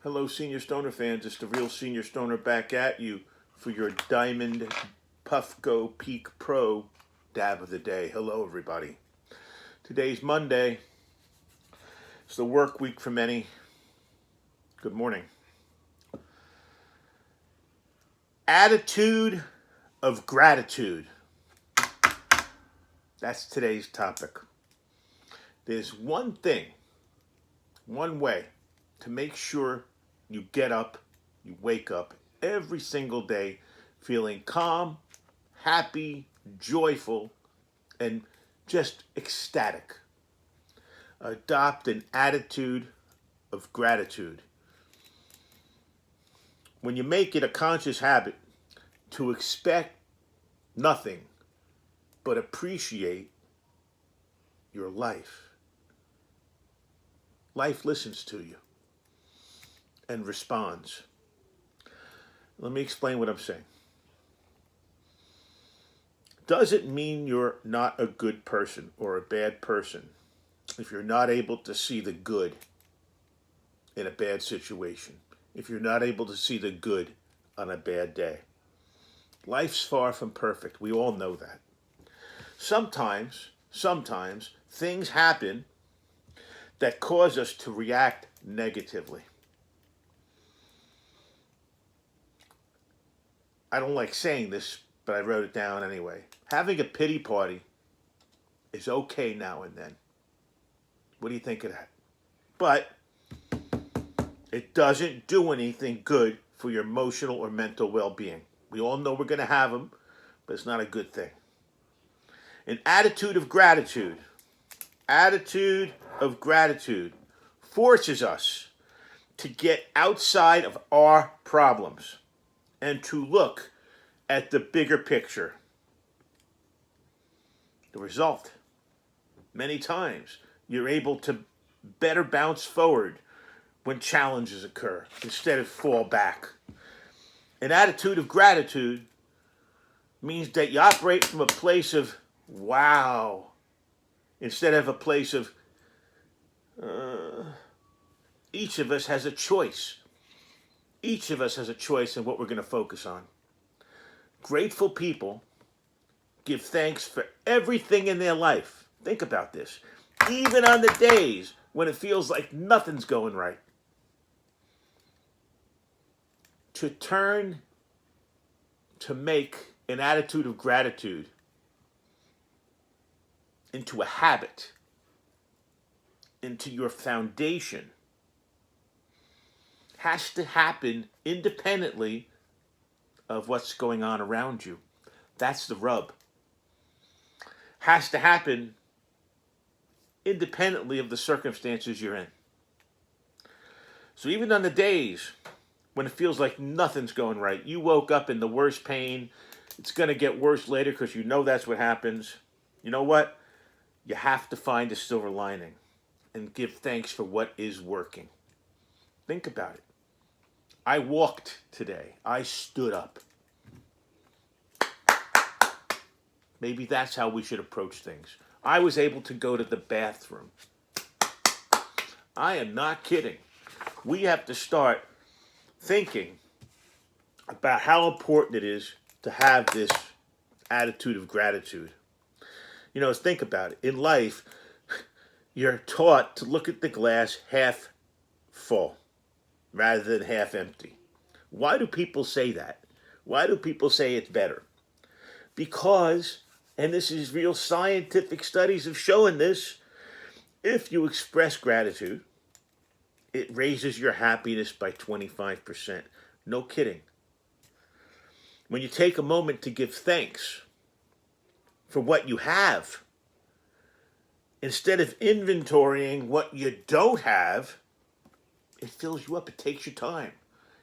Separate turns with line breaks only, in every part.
Hello, Senior Stoner fans. It's the real Senior Stoner back at you for your Diamond Puffco Peak Pro dab of the day. Hello, everybody. Today's Monday. It's the work week for many. Good morning. Attitude of gratitude. That's today's topic. There's one thing, one way to make sure you get up, you wake up every single day feeling calm, happy, joyful, and just ecstatic. Adopt an attitude of gratitude. When you make it a conscious habit to expect nothing but appreciate your life, life listens to you and responds. Let me explain what I'm saying. Doesn't mean you're not a good person or a bad person if you're not able to see the good in a bad situation, if you're not able to see the good on a bad day. Life's far from perfect. We all know that. Sometimes things happen that cause us to react negatively. I don't like saying this, but I wrote it down anyway. Having a pity party is okay now and then. What do you think of that? But it doesn't do anything good for your emotional or mental well-being. We all know we're going to have them, but it's not a good thing. An attitude of gratitude forces us to get outside of our problems and to look at the bigger picture. The result, many times, you're able to better bounce forward when challenges occur instead of fall back. An attitude of gratitude means that you operate from a place of wow instead of a place of each of us has a choice. Each of us has a choice in what we're going to focus on. Grateful people give thanks for everything in their life. Think about this. Even on the days when it feels like nothing's going right. To make an attitude of gratitude into a habit, into your foundation, has to happen independently of what's going on around you. That's the rub. Has to happen independently of the circumstances you're in. So even on the days when it feels like nothing's going right, you woke up in the worst pain, it's going to get worse later because you know that's what happens. You know what? You have to find a silver lining and give thanks for what is working. Think about it. I walked today. I stood up. Maybe that's how we should approach things. I was able to go to the bathroom. I am not kidding. We have to start thinking about how important it is to have this attitude of gratitude. You know, think about it. In life, you're taught to look at the glass half full rather than half empty. Why do people say that? Why do people say it's better? Because, and this is real scientific studies have shown this, if you express gratitude, it raises your happiness by 25%. No kidding. When you take a moment to give thanks for what you have, instead of inventorying what you don't have, it fills you up. It takes your time.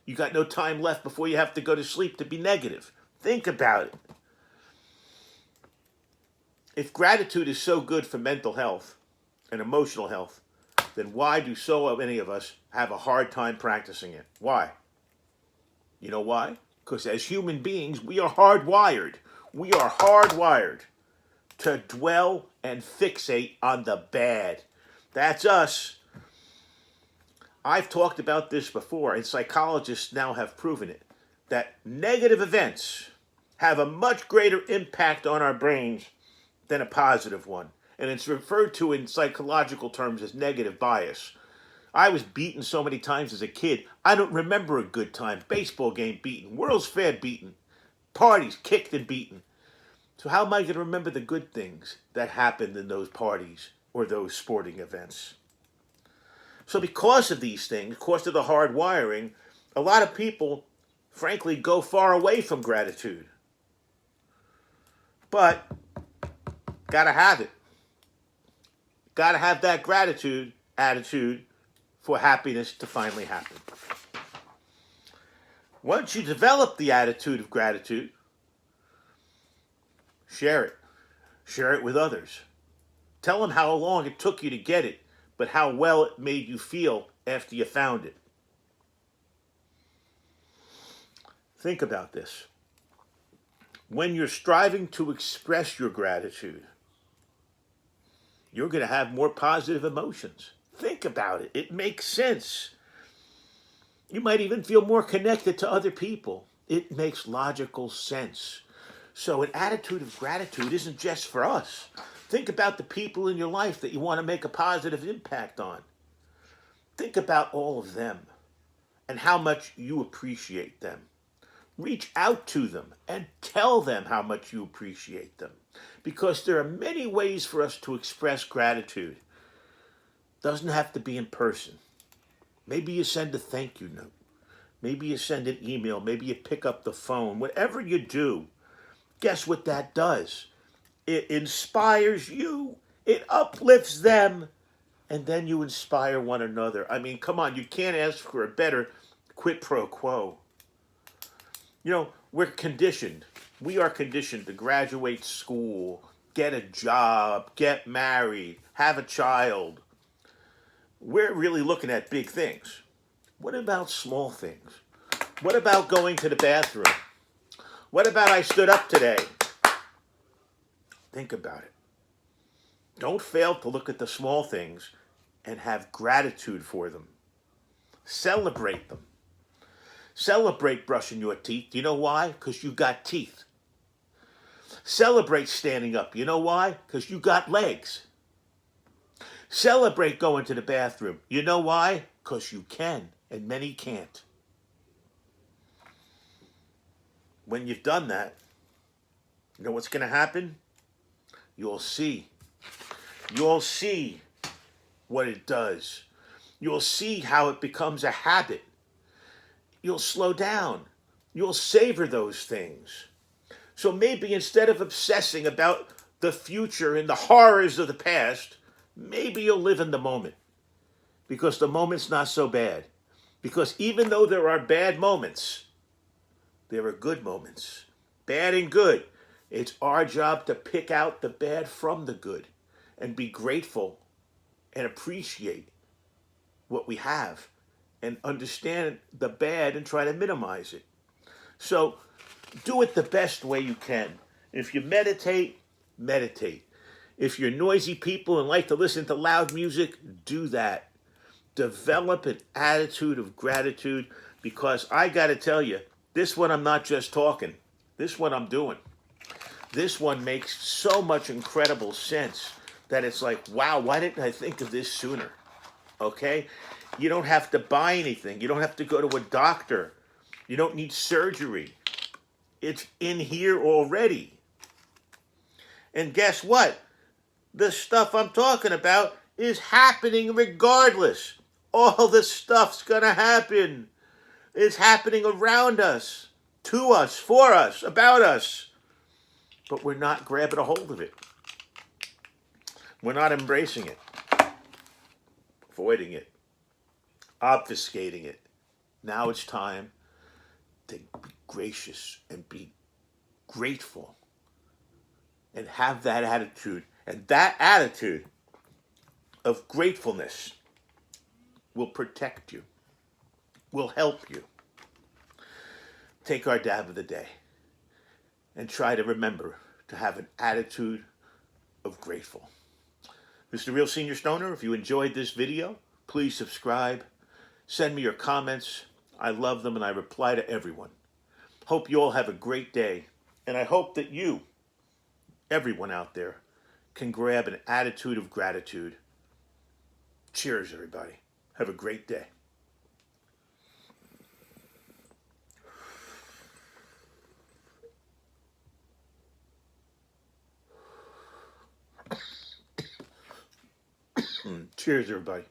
You got no time left before you have to go to sleep to be negative. Think about it. If gratitude is so good for mental health and emotional health, then why do so many of us have a hard time practicing it? Why? You know why? Because as human beings, we are hardwired. We are hardwired to dwell and fixate on the bad. That's us. I've talked about this before, and psychologists now have proven it, that negative events have a much greater impact on our brains than a positive one. And it's referred to in psychological terms as negative bias. I was beaten so many times as a kid, I don't remember a good time. Baseball game beaten, World's Fair beaten, parties kicked and beaten. So how am I going to remember the good things that happened in those parties or those sporting events? So because of these things, because of the hard wiring, a lot of people, frankly, go far away from gratitude. But gotta have it. Gotta have that gratitude attitude for happiness to finally happen. Once you develop the attitude of gratitude, share it. Share it with others. Tell them how long it took you to get it, but how well it made you feel after you found it. Think about this. When you're striving to express your gratitude, you're going to have more positive emotions. Think about it. It makes sense. You might even feel more connected to other people. It makes logical sense. So an attitude of gratitude isn't just for us. Think about the people in your life that you want to make a positive impact on. Think about all of them and how much you appreciate them. Reach out to them and tell them how much you appreciate them. Because there are many ways for us to express gratitude. Doesn't have to be in person. Maybe you send a thank you note. Maybe you send an email. Maybe you pick up the phone. Whatever you do, guess what that does? It inspires you. It uplifts them. And then you inspire one another. I mean, come on, you can't ask for a better quid pro quo. You know, we're conditioned. We are conditioned to graduate school, get a job, get married, have a child. We're really looking at big things. What about small things? What about going to the bathroom? What about I stood up today? Think about it. Don't fail to look at the small things and have gratitude for them. Celebrate them. Celebrate brushing your teeth. You know why? Because you got teeth. Celebrate standing up. You know why? Because you got legs. Celebrate going to the bathroom. You know why? Because you can, and many can't. When you've done that, you know what's going to happen? You'll see. You'll see what it does. You'll see how it becomes a habit. You'll slow down. You'll savor those things. So maybe instead of obsessing about the future and the horrors of the past, maybe you'll live in the moment. Because the moment's not so bad. Because even though there are bad moments, there are good moments. Bad and good. It's our job to pick out the bad from the good and be grateful and appreciate what we have and understand the bad and try to minimize it. So do it the best way you can. If you meditate, meditate. If you're noisy people and like to listen to loud music, do that. Develop an attitude of gratitude, because I got to tell you, this one I'm not just talking. This one I'm doing. This one makes so much incredible sense that it's like, wow, why didn't I think of this sooner? Okay? You don't have to buy anything. You don't have to go to a doctor. You don't need surgery. It's in here already. And guess what? The stuff I'm talking about is happening regardless. All this stuff's going to happen. It's happening around us, to us, for us, about us. But we're not grabbing a hold of it. We're not embracing it, avoiding it, obfuscating it. Now it's time to be gracious and be grateful and have that attitude. And that attitude of gratefulness will protect you, will help you. Take our dab of the day and try to remember to have an attitude of grateful. Mr. Real Senior Stoner, if you enjoyed this video, please subscribe, Send me your comments. I love them and I reply to everyone. Hope you all have a great day. And I hope that you, everyone out there, can grab an attitude of gratitude. Cheers, everybody. Have a great day. Cheers, everybody.